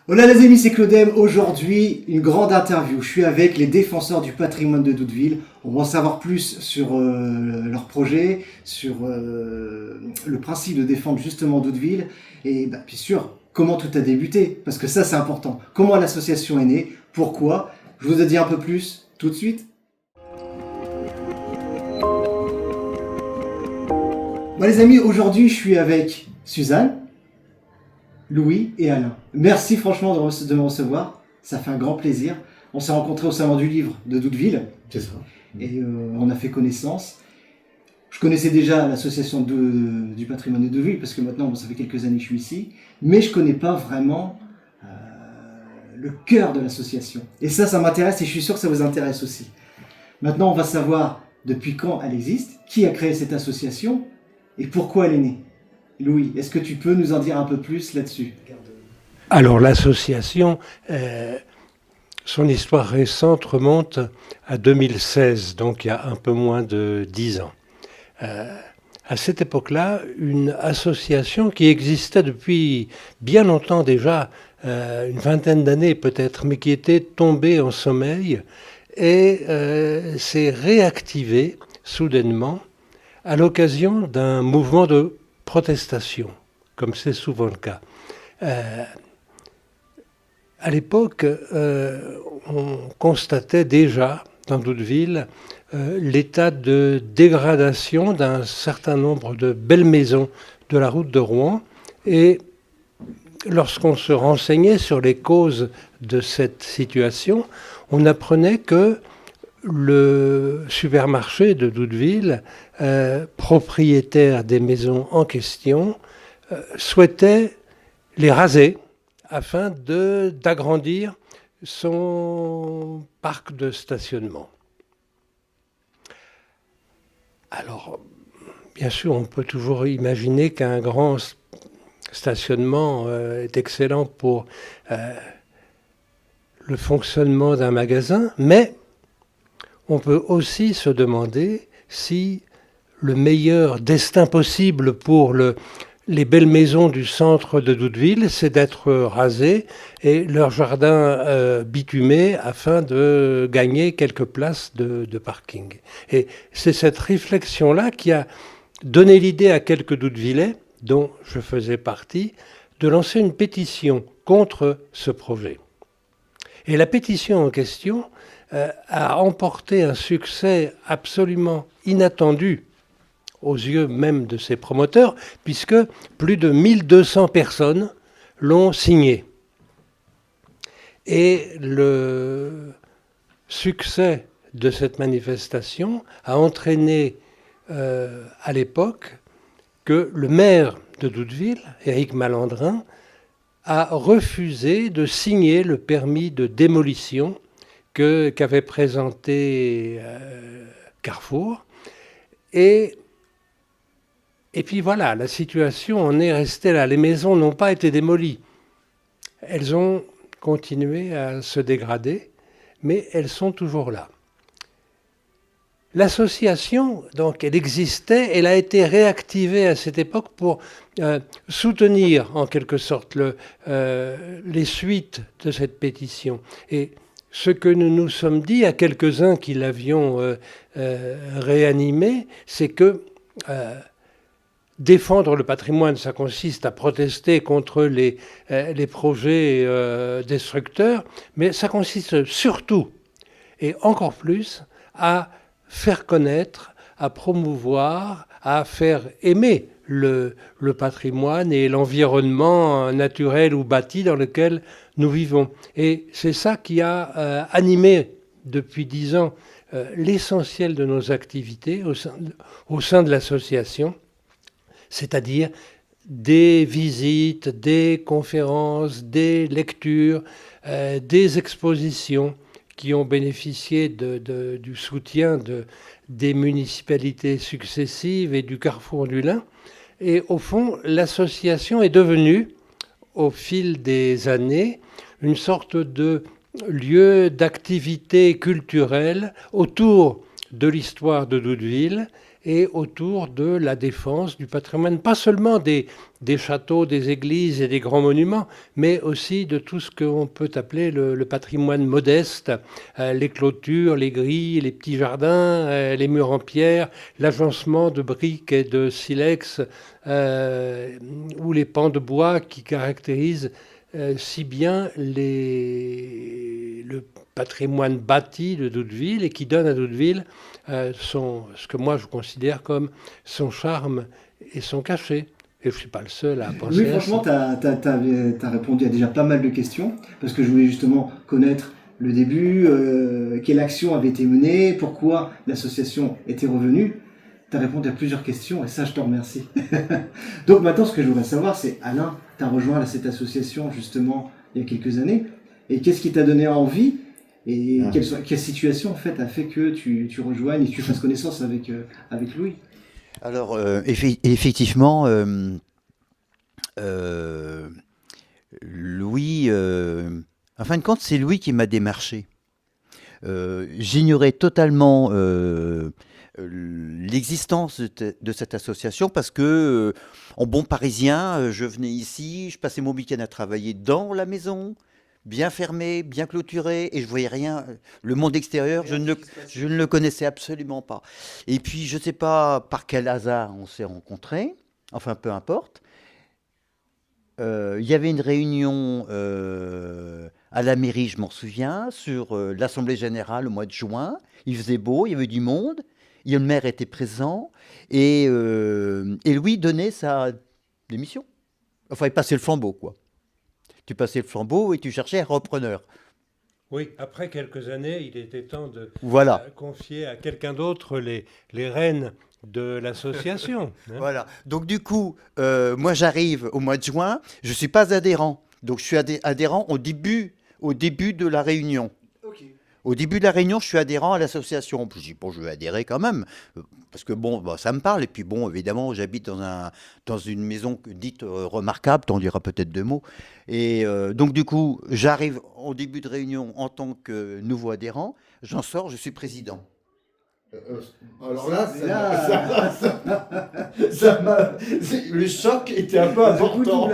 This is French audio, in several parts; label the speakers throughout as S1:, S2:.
S1: Hola les amis, c'est Claudem. Aujourd'hui, une grande interview. Je suis avec les défenseurs du patrimoine de Doudeville. On va en savoir plus sur leur projet, sur le principe de défendre justement Doudeville et bien sûr comment tout a débuté. Parce que ça c'est important. Comment l'association est née, pourquoi. Je vous ai dit un peu plus tout de suite. Bon les amis, aujourd'hui je suis avec Suzanne, Louis et Alain. Merci franchement de me recevoir, ça fait un grand plaisir. On s'est rencontrés au Salon du Livre de Doudeville
S2: C'est ça.
S1: et on a fait connaissance. Je connaissais déjà l'association du patrimoine de Doudeville parce que maintenant ça fait quelques années que je suis ici, mais je ne connais pas vraiment le cœur de l'association. Et ça m'intéresse et je suis sûr que ça vous intéresse aussi. Maintenant on va savoir depuis quand elle existe, qui a créé cette association et pourquoi elle est née. Louis, est-ce que tu peux nous en dire un peu plus là-dessus ?
S3: Alors l'association, son histoire récente remonte à 2016, donc il y a un peu moins de 10 ans. À cette époque-là, une association qui existait depuis bien longtemps déjà, une vingtaine d'années peut-être, mais qui était tombée en sommeil et s'est réactivée soudainement à l'occasion d'un mouvement de protestation, comme c'est souvent le cas. À l'époque, on constatait déjà dans Doudeville l'état de dégradation d'un certain nombre de belles maisons de la route de Rouen. Et lorsqu'on se renseignait sur les causes de cette situation, on apprenait que le supermarché de Doudeville, propriétaire des maisons en question, souhaitait les raser afin d'agrandir son parc de stationnement. Alors, bien sûr, on peut toujours imaginer qu'un grand stationnement est excellent pour le fonctionnement d'un magasin, mais on peut aussi se demander si le meilleur destin possible pour les belles maisons du centre de Doudeville, c'est d'être rasées et leur jardin bitumé afin de gagner quelques places de parking. Et c'est cette réflexion-là qui a donné l'idée à quelques Doudevillais, dont je faisais partie, de lancer une pétition contre ce projet. Et la pétition en question a emporté un succès absolument inattendu aux yeux même de ses promoteurs, puisque plus de 1200 personnes l'ont signé. Et le succès de cette manifestation a entraîné à l'époque que le maire de Doudeville, Éric Malandrin, a refusé de signer le permis de démolition qu'avait présenté Carrefour. Et puis voilà, la situation en est restée là. Les maisons n'ont pas été démolies. Elles ont continué à se dégrader, mais elles sont toujours là. L'association, donc, elle existait, elle a été réactivée à cette époque pour soutenir, en quelque sorte, les suites de cette pétition. Et ce que nous nous sommes dit à quelques-uns qui l'avions réanimé, c'est que défendre le patrimoine, ça consiste à protester contre les projets destructeurs, mais ça consiste surtout, et encore plus, à faire connaître, à promouvoir, à faire aimer le patrimoine et l'environnement naturel ou bâti dans lequel nous vivons. Et c'est ça qui a animé depuis 10 ans l'essentiel de nos activités au sein de l'association, c'est-à-dire des visites, des conférences, des lectures, des expositions qui ont bénéficié du soutien des municipalités successives et du Carrefour du Lin. Et au fond, l'association est devenue, au fil des années, une sorte de lieu d'activité culturelle autour de l'histoire de Doudeville et autour de la défense du patrimoine, pas seulement des châteaux, des églises et des grands monuments, mais aussi de tout ce qu'on peut appeler le patrimoine modeste, les clôtures, les grilles, les petits jardins, les murs en pierre, l'agencement de briques et de silex, ou les pans de bois qui caractérisent si bien le patrimoine bâti de Doudeville et qui donne à Doudeville ce que moi je considère comme son charme et son cachet. Et je ne suis pas le seul à penser
S1: oui, franchement, tu as répondu à déjà pas mal de questions, parce que je voulais justement connaître le début, quelle action avait été menée, pourquoi l'association était revenue. Tu as répondu à plusieurs questions, et ça, je te remercie. Donc maintenant, ce que je voudrais savoir, c'est, Alain, tu as rejoint cette association, justement, il y a quelques années, et qu'est-ce qui t'a donné envie, et quelle situation, en fait, a fait que tu rejoignes et que tu fasses connaissance avec Louis?
S2: Alors, effectivement, Louis, en fin de compte, c'est Louis qui m'a démarché. J'ignorais totalement l'existence de cette association parce que, en bon parisien, je venais ici, je passais mon week-end à travailler dans la maison, bien fermée, bien clôturée, et je voyais rien. Le monde extérieur, je ne le connaissais absolument pas. Et puis, je ne sais pas par quel hasard on s'est rencontrés, enfin, peu importe. Il y avait une réunion à la mairie, je m'en souviens, sur l'Assemblée générale au mois de juin. Il faisait beau, il y avait du monde, le maire était présent, et Louis donnait sa démission. Enfin, il passait le flambeau, quoi. Tu passais le flambeau et tu cherchais un repreneur.
S3: Oui, après quelques années, il était temps de confier à quelqu'un d'autre les rênes de l'association. Hein.
S2: Voilà. Donc du coup, moi j'arrive au mois de juin, je ne suis pas adhérent. Donc je suis adhérent au début de la réunion.
S1: Ok.
S2: Au début de la réunion, je suis adhérent à l'association. Je dis, bon, je vais adhérer quand même, parce que bon, ça me parle. Et puis bon, évidemment, j'habite dans une maison dite remarquable, t'en diras peut-être deux mots. Et donc du coup, j'arrive au début de réunion en tant que nouveau adhérent, j'en sors, je suis président.
S4: Alors là, le choc était un peu important.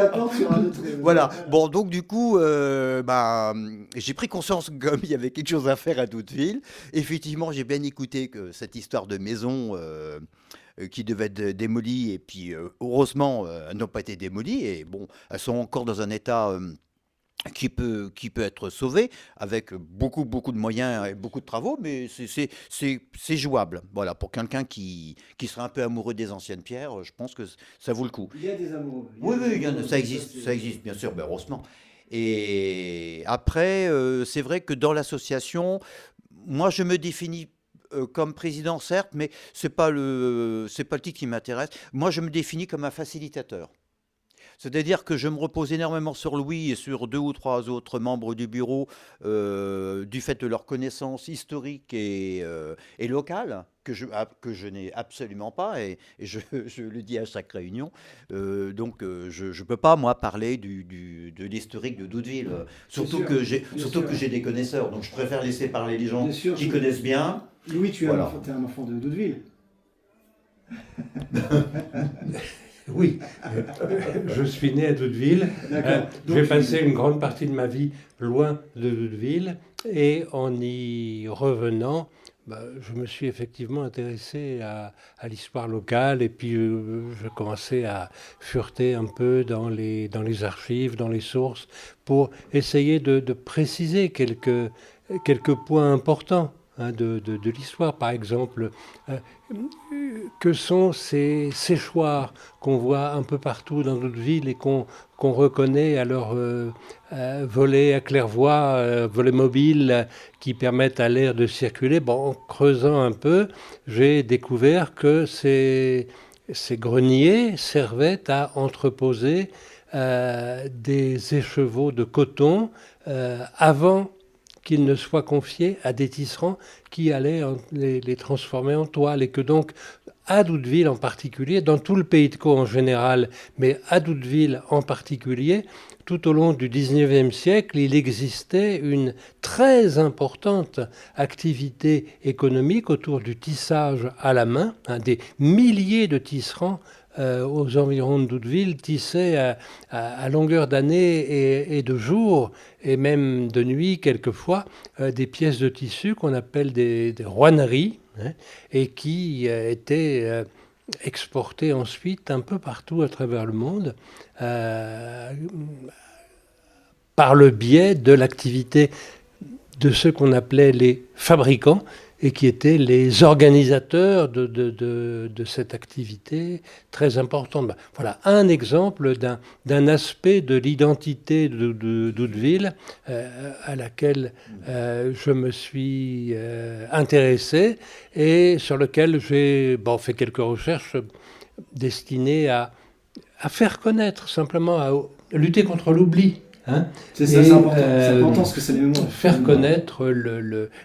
S2: Voilà. Bon, donc du coup, j'ai pris conscience comme il y avait quelque chose à faire à Doudeville. Effectivement, j'ai bien écouté que cette histoire de maison qui devait être démolie, et puis heureusement, elles n'ont pas été démolies. Et bon, elles sont encore dans un état qui peut être sauvé avec beaucoup de moyens et beaucoup de travaux, mais c'est jouable. Voilà, pour quelqu'un qui serait un peu amoureux des anciennes pierres, je pense que ça vaut le coup.
S1: Il y a des amoureux.
S2: Oui, ça existe, bien sûr, heureusement. Et après, c'est vrai que dans l'association, moi, je me définis comme président, certes, mais c'est pas le titre qui m'intéresse. Moi, je me définis comme un facilitateur. C'est-à-dire que je me repose énormément sur Louis et sur deux ou trois autres membres du bureau du fait de leur connaissance historique et locale que je n'ai absolument pas, et je le dis à chaque réunion. Donc je ne peux pas, moi, parler de l'historique de Doudeville, surtout que j'ai des connaisseurs. Donc je préfère laisser parler les gens qui connaissent bien.
S1: Louis, tu es un enfant de Doudeville.
S3: Oui, je suis né à Doudeville. J'ai passé une grande partie de ma vie loin de Doudeville, et en y revenant, je me suis effectivement intéressé à l'histoire locale, et puis je commençais à fureter un peu dans les archives, dans les sources, pour essayer de préciser quelques points importants de l'histoire. Par exemple, que sont ces séchoirs qu'on voit un peu partout dans notre ville et qu'on reconnaît à leur volets à claire-voie, volets mobiles qui permettent à l'air de circuler. Bon, en creusant un peu, j'ai découvert que ces greniers servaient à entreposer des écheveaux de coton avant qu'ils ne soient confiés à des tisserands qui allaient les transformer en toile, et que donc à Doudeville en particulier, dans tout le Pays de Caux en général, mais à Doudeville en particulier, tout au long du XIXe siècle, il existait une très importante activité économique autour du tissage à la main. Des milliers de tisserands aux environs de Doudeville tissaient à longueur d'année et de jour, et même de nuit quelquefois, des pièces de tissu qu'on appelle des rouenneries, hein, et qui étaient exportées ensuite un peu partout à travers le monde, par le biais de l'activité de ceux qu'on appelait les fabricants, et qui étaient les organisateurs de cette activité très importante. Ben, voilà un exemple d'un aspect de l'identité de Doudeville à laquelle je me suis intéressé, et sur lequel j'ai fait quelques recherches destinées à faire connaître, simplement à lutter contre l'oubli. Hein,
S1: c'est ça, c'est important. C'est important ce que c'est les mémoires.
S3: Faire connaître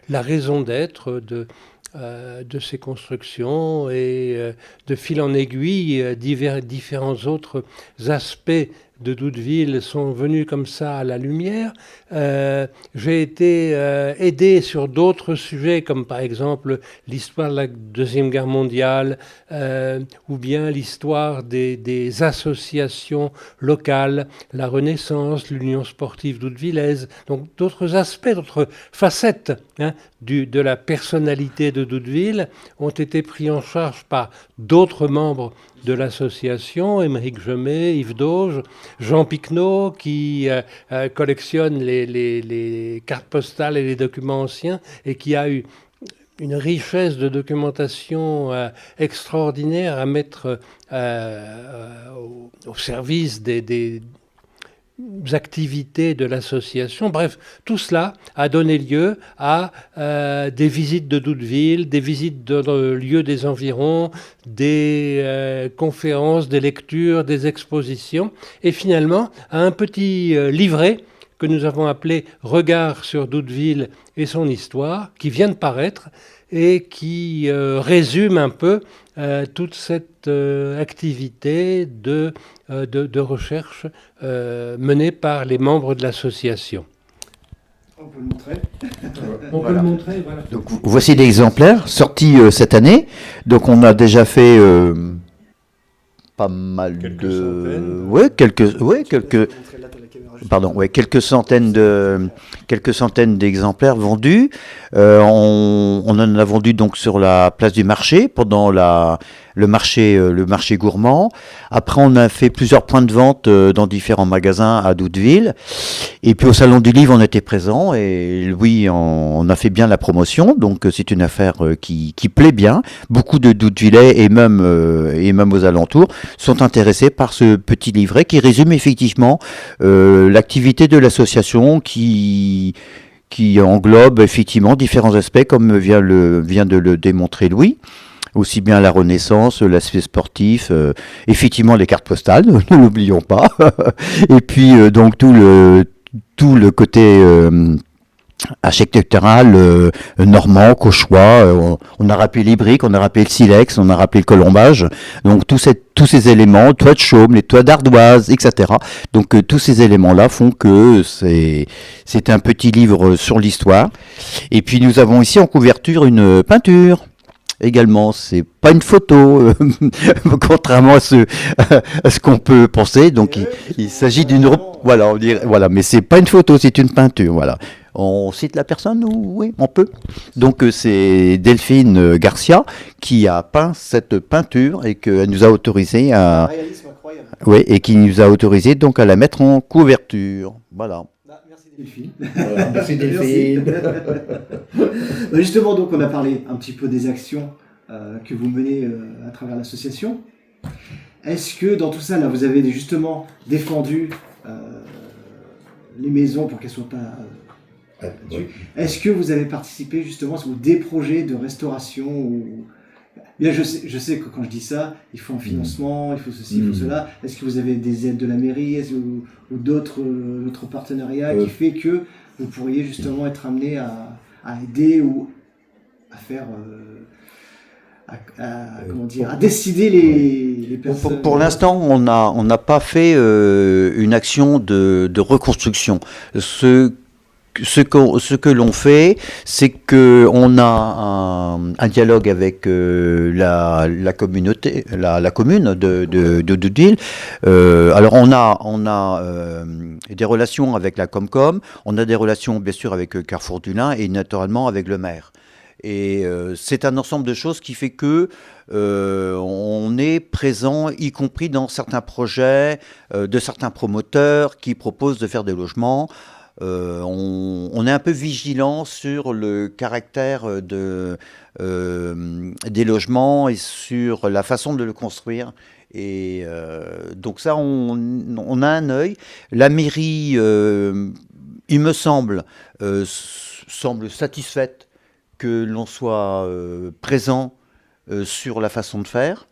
S3: la raison d'être de ces constructions, et de fil en aiguille, différents autres aspects de Doudeville sont venus comme ça à la lumière. J'ai été aidé sur d'autres sujets, comme par exemple l'histoire de la Deuxième Guerre mondiale, ou bien l'histoire des associations locales, la Renaissance, l'Union sportive doudevillaise. Donc d'autres aspects, d'autres facettes, hein, de la personnalité de Doudeville ont été pris en charge par d'autres membres de l'association, Émeric Gemet, Yves Dauge, Jean Picneau, qui collectionne les cartes postales et les documents anciens, et qui a eu une richesse de documentation extraordinaire à mettre au service des activités de l'association. Bref, tout cela a donné lieu à des visites de Doudeville, des visites de lieux des environs, des conférences, des lectures, des expositions, et finalement à un petit livret que nous avons appelé « Regard sur Doudeville et son histoire », qui vient de paraître et qui résume un peu toute cette activité de recherche menée par les membres de l'association.
S1: On peut le montrer.
S3: On peut le montrer, voilà.
S2: Donc, voici des exemplaires sortis cette année. Donc on a déjà fait pas mal
S3: Quelques centaines.
S2: Quelques centaines d'exemplaires vendus. On en a vendu donc sur la place du marché pendant le marché gourmand. Après, on a fait plusieurs points de vente dans différents magasins à Doudeville. Et puis au Salon du Livre, on était présent, et Louis on a fait bien la promotion. Donc c'est une affaire qui plaît bien. Beaucoup de Doudevillais et même aux alentours sont intéressés par ce petit livret qui résume effectivement l'activité de l'association, qui englobe effectivement différents aspects, comme vient de le démontrer Louis. Aussi bien la Renaissance, l'aspect sportif, effectivement les cartes postales, ne l'oublions pas. Et puis donc tout le côté architectural normand, cauchois. On a rappelé les briques, on a rappelé le silex, on a rappelé le colombage. Donc tous ces éléments, toits de chaume, les toits d'ardoise, etc. Donc tous ces éléments-là font que c'est un petit livre sur l'histoire. Et puis nous avons ici en couverture une peinture. Également, c'est pas une photo, contrairement à ce qu'on peut penser. Donc, il s'agit d'une, voilà, mais c'est pas une photo, c'est une peinture, voilà. On cite la personne ou oui, on peut. Donc, c'est Delphine Garcia qui a peint cette peinture et qu'elle nous a autorisé à,
S1: réalisme incroyable.
S2: oui, et qui nous a autorisé donc à la mettre en couverture. Voilà.
S1: Merci Delphine.
S4: Merci Delphine.
S1: Justement, donc on a parlé un petit peu des actions que vous menez à travers l'association. Est-ce que dans tout ça, là, vous avez justement défendu les maisons pour qu'elles ne soient pas...
S4: Oui.
S1: Est-ce que vous avez participé justement sur des projets de restauration ou Bien, je sais que quand je dis ça, il faut un financement, il faut ceci, il faut cela. Est-ce que vous avez des aides de la mairie ou d'autres partenariats qui fait que vous pourriez justement être amené à aider ou à faire, comment dire, à décider les personnes?
S2: Pour l'instant, on n'a pas fait une action de reconstruction. Ce que l'on fait, c'est que on a un dialogue avec la communauté, la commune de Doudeville. Alors on a des relations avec la Comcom, on a des relations bien sûr avec Carrefour du Lin et naturellement avec le maire. Et c'est un ensemble de choses qui fait que on est présent, y compris dans certains projets de certains promoteurs qui proposent de faire des logements. On est un peu vigilant sur le caractère des logements et sur la façon de le construire. Et donc ça, on a un œil. La mairie, il me semble, semble satisfaite que l'on soit présent sur la façon de faire.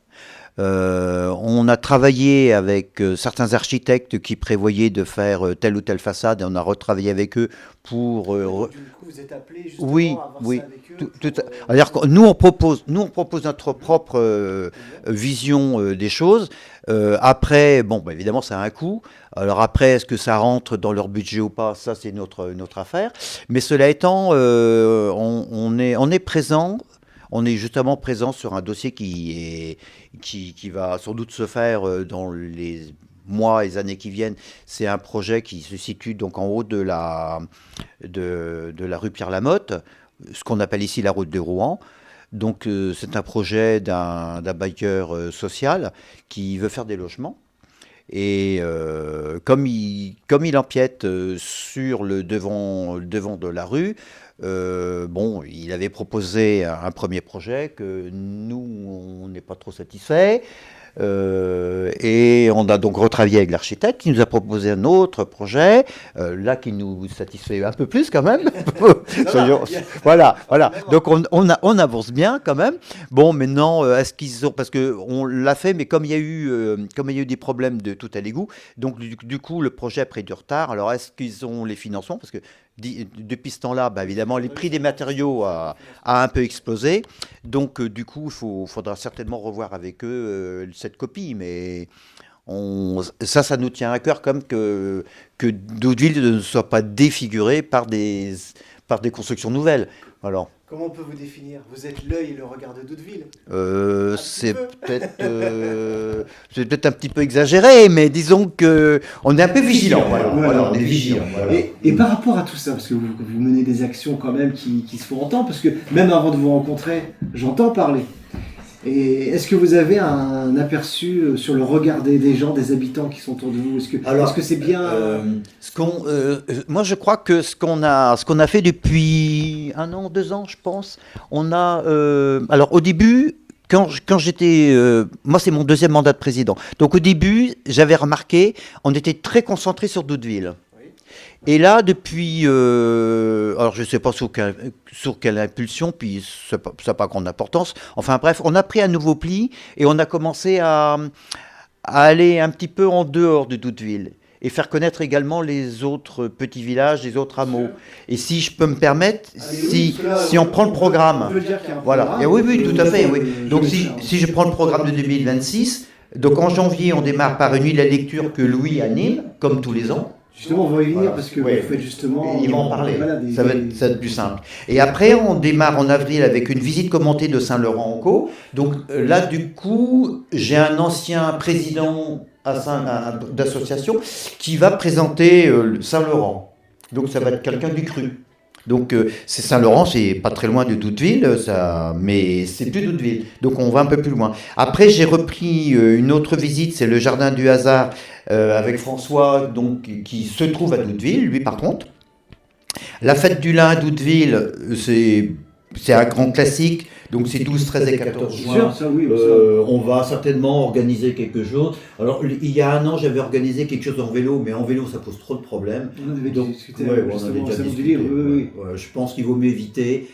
S2: On a travaillé avec certains architectes qui prévoyaient de faire telle ou telle façade et on a retravaillé avec eux pour...
S1: Du coup, vous êtes appelé justement
S2: oui,
S1: à voir
S2: oui.
S1: ça avec eux.
S2: C'est-à-dire que nous on propose notre propre vision des choses. Après, bon, bah, évidemment, ça a un coût. Alors après, est-ce que ça rentre dans leur budget ou pas? Ça, c'est notre affaire. Mais cela étant, on est présent. On est justement présent sur un dossier qui va sans doute se faire dans les mois et les années qui viennent. C'est un projet qui se situe donc en haut de la rue Pierre-Lamotte, ce qu'on appelle ici la route de Rouen. Donc c'est un projet d'un bailleur social qui veut faire des logements. Et comme il empiète sur le devant de la rue, bon, il avait proposé un premier projet que nous, on n'est pas trop satisfait. Et on a donc retravaillé avec l'architecte qui nous a proposé un autre projet, là qui nous satisfait un peu plus quand même. Voilà. Donc on avance bien quand même. Bon, maintenant, est-ce qu'ils ont, parce que on l'a fait, mais comme il y a eu des problèmes de tout à l'égout, donc du coup le projet a pris du retard. Alors est-ce qu'ils ont les financements? Parce que depuis ce temps-là, bah, évidemment, les prix des matériaux a un peu explosé. Donc, du coup, il faudra certainement revoir avec eux cette copie. Mais ça nous tient à cœur comme que Doudeville ne soit pas défiguré par des constructions nouvelles. Alors,
S1: Comment on peut vous définir? Vous êtes l'œil et le regard de Doudeville?
S2: c'est peut-être un petit peu exagéré, mais disons que on est un peu vigilant. Voilà, on est vigilant. Voilà.
S1: Et par rapport à tout ça, parce que vous menez des actions quand même qui se font entendre, parce que même avant de vous rencontrer, j'entends parler. Et est-ce que vous avez un aperçu sur le regard des gens, des habitants qui sont autour de vous? Est-ce que c'est bien...
S2: Moi, je crois que ce qu'on a fait depuis 1 an, 2 ans, je pense, on a... alors, au début, quand j'étais... moi, c'est mon 2e mandat de président. Donc, au début, j'avais remarqué, on était très concentré sur Doudeville. Et là, depuis, alors je ne sais pas sur quelle impulsion, puis ça n'a pas grande importance. Enfin bref, on a pris un nouveau pli et on a commencé à aller un petit peu en dehors de Doudeville et faire connaître également les autres petits villages, les autres hameaux. Et si je peux me permettre, si on prend le programme, voilà, et oui, tout à fait, oui. Donc si je prends le programme de 2026, donc en janvier, on démarre par une nuit de la lecture que Louis anime, comme tous les ans.
S1: Justement, on va y venir parce que vous faites justement...
S2: Ils vont en parler, ça va être plus simple. Et après, on démarre en avril avec une visite commentée de Saint-Laurent-en-Caux. Donc là, du coup, j'ai un ancien président d'association qui va présenter Saint-Laurent. Donc ça va être quelqu'un du cru. Donc c'est Saint-Laurent, c'est pas très loin de Doudeville, mais c'est plus Doudeville. Donc on va un peu plus loin. Après j'ai repris une autre visite, c'est le Jardin du Hasard avec François, donc qui se trouve à Doudeville, lui par contre. La fête du lin à Doudeville, c'est c'est un grand classique, donc c'est 12, 13 et 14
S1: Bien
S2: juin.
S1: sûr, ça oui. ça.
S4: On va certainement organiser quelque chose. Alors, il y a un an, j'avais organisé quelque chose en vélo, mais en vélo, ça pose trop de problèmes.
S1: On en avait
S4: Donc,
S1: discuté
S4: ouais, on en
S1: justement
S4: avait
S1: au
S4: déjà
S1: salon du
S4: discuté.
S1: livre. Oui.
S4: Ouais, je pense qu'il vaut mieux éviter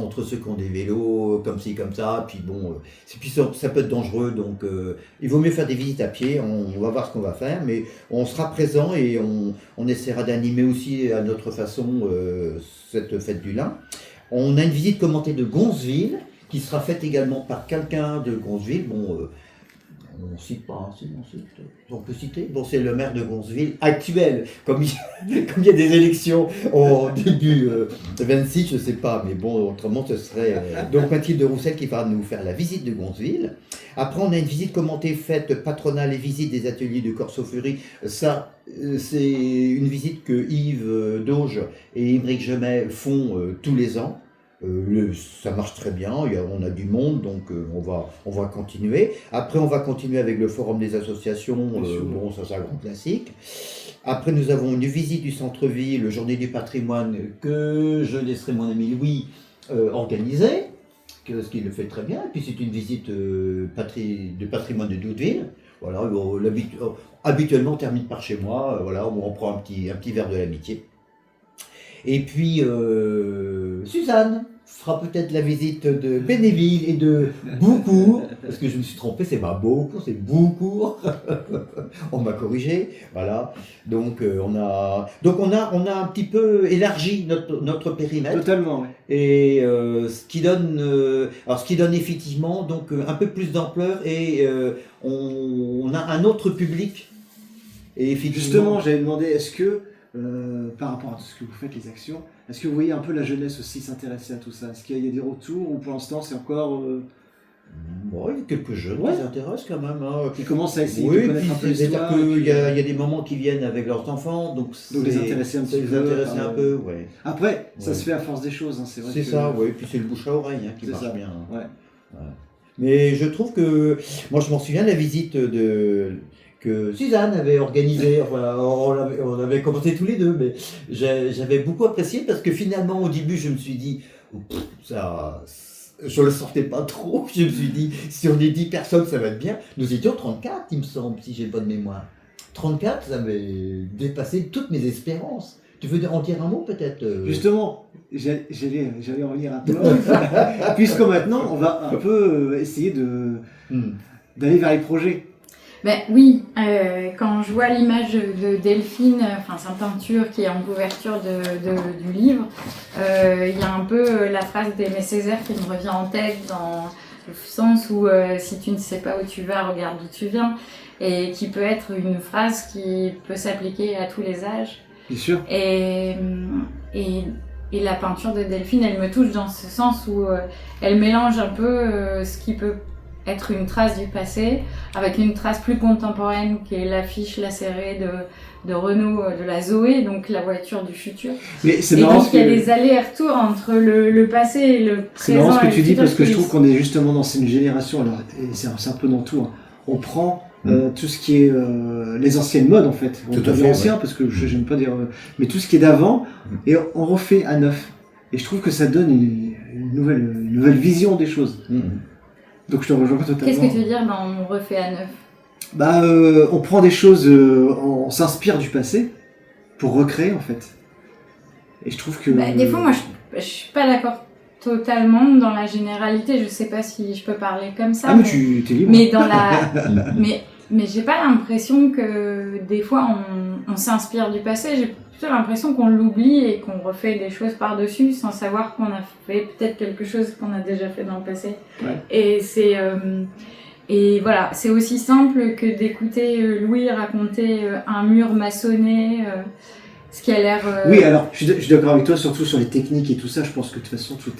S4: entre ceux qui ont des vélos comme ci, comme ça. Puis bon, puis ça peut être dangereux. Donc, il vaut mieux faire des visites à pied. On va voir ce qu'on va faire, mais on sera présent et on essaiera d'animer aussi à notre façon cette fête du lin. On a une visite commentée de Gonzeville qui sera faite également par quelqu'un de Gonzeville. Bon, on ne cite pas, hein, si, on peut citer. Bon, c'est le maire de Gonzeville actuel. Comme il y a des élections au début 26, je ne sais pas, mais bon, autrement, ce serait donc Mathilde Roussel qui va nous faire la visite de Gonzeville. Après, on a une visite commentée faite patronale et visite des ateliers de Corso-Fury. Ça, c'est une visite que Yves Dauge et Émeric Gemet font tous les ans. Ça marche très bien, on a du monde, donc on va continuer. Après, on va continuer avec le forum des associations, bon, ça c'est un grand classique. Après, nous avons une visite du centre-ville, journée du patrimoine, que je laisserai mon ami Louis organiser, ce qu'il le fait très bien. Et puis c'est une visite du patrimoine de Doudeville. Voilà, habituellement on termine par chez moi, voilà, on prend un petit verre de l'amitié. Et puis, Suzanne fera peut-être la visite de Bénéville et de Boucourt, parce que je me suis trompé, c'est pas Beaucourt, c'est Boucourt. On m'a corrigé, voilà. Donc, on a un petit peu élargi notre périmètre.
S1: Totalement, oui.
S4: Et ce qui donne effectivement donc un peu plus d'ampleur et on a un autre public. Et
S1: Justement, j'avais demandé, est-ce que par rapport à tout ce que vous faites, les actions, est-ce que vous voyez un peu la jeunesse aussi s'intéresser à tout ça? Est-ce qu'il y a des retours ou pour l'instant c'est encore...
S4: Bon, il y a quelques jeunes qui s'intéressent quand même. Hein.
S1: Qui commencent à essayer
S4: Oui,
S1: de connaître un peu l'histoire.
S4: Il y a des mamans qui viennent avec leurs enfants, donc
S1: les intéresser un petit peu.
S4: Un peu, ouais.
S1: Après, ça se fait à force des choses, hein, c'est vrai.
S4: C'est ça, oui, puis c'est le bouche à oreille qui marche
S1: ça.
S4: bien.
S1: Ouais.
S4: Ouais. Mais je trouve que, moi je m'en souviens de la visite que Suzanne avait organisée, enfin, on avait commencé tous les deux, mais j'avais beaucoup apprécié parce que finalement au début je me suis dit, je le sentais pas trop, je me suis dit, si on est 10 personnes ça va être bien. Nous étions 34 il me semble, si j'ai bonne mémoire. 34, ça avait dépassé toutes mes espérances. Tu veux en dire un mot peut-être
S1: Justement, j'allais en venir un peu. Puisque maintenant on va un peu essayer d'aller vers les projets.
S5: Ben oui, quand je vois l'image de Delphine, enfin sa peinture qui est en couverture du livre, il y a un peu la phrase d'Aimé Césaire qui me revient en tête dans le sens où si tu ne sais pas où tu vas, regarde d'où tu viens, et qui peut être une phrase qui peut s'appliquer à tous les âges.
S1: Bien sûr.
S5: Et la peinture de Delphine, elle me touche dans ce sens où elle mélange un peu ce qui peut être une trace du passé avec une trace plus contemporaine qui est l'affiche lacérée de Renault, de la Zoé, donc la voiture du futur.
S1: Mais c'est
S5: et
S1: marrant
S5: donc il y a des allers-retours entre le passé et le présent.
S1: C'est marrant ce que tu dis parce que je
S5: qui-
S1: trouve qu'on est justement dans une génération, alors, et c'est un peu dans tout, hein. On prend tout ce qui est les anciennes modes en fait. On
S4: Tout
S1: peut
S4: à
S1: dire
S4: fait,
S1: ancien parce que j'aime pas dire, mais tout ce qui est d'avant et on refait à neuf. Et je trouve que ça donne une nouvelle vision des choses. Donc je te rejoins totalement.
S5: Qu'est-ce que tu veux dire dans on refait à neuf?
S1: Bah, on prend des choses, on s'inspire du passé pour recréer en fait. Et je trouve que.
S5: Bah, des fois, moi, je suis pas d'accord totalement dans la généralité. Je sais pas si je peux parler comme ça.
S1: Ah, mais tu es libre.
S5: Mais dans la, mais j'ai pas l'impression que des fois on s'inspire du passé. J'ai plutôt l'impression qu'on l'oublie et qu'on refait des choses par-dessus sans savoir qu'on a fait peut-être quelque chose qu'on a déjà fait dans le passé.
S1: Ouais.
S5: Et c'est et voilà, c'est aussi simple que d'écouter Louis raconter un mur maçonné. Ce qui a l'air.
S1: Oui, alors je suis d'accord avec toi, surtout sur les techniques et tout ça. Je pense que de toute façon tout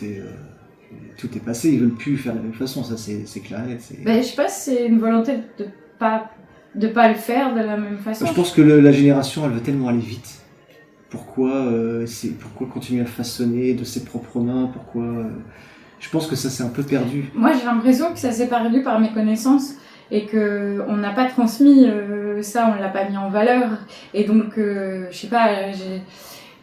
S1: est passé. Ils veulent plus faire de la même façon, ça c'est clair.
S5: Ben, je sais pas si c'est une volonté de pas le faire de la même façon.
S1: Je pense que la génération, elle veut tellement aller vite. Pourquoi continuer à façonner de ses propres mains? Je pense que ça c'est un peu perdu.
S5: Moi, j'ai l'impression que ça s'est perdu par mes connaissances et que on n'a pas transmis ça, on l'a pas mis en valeur. Et donc, je sais pas,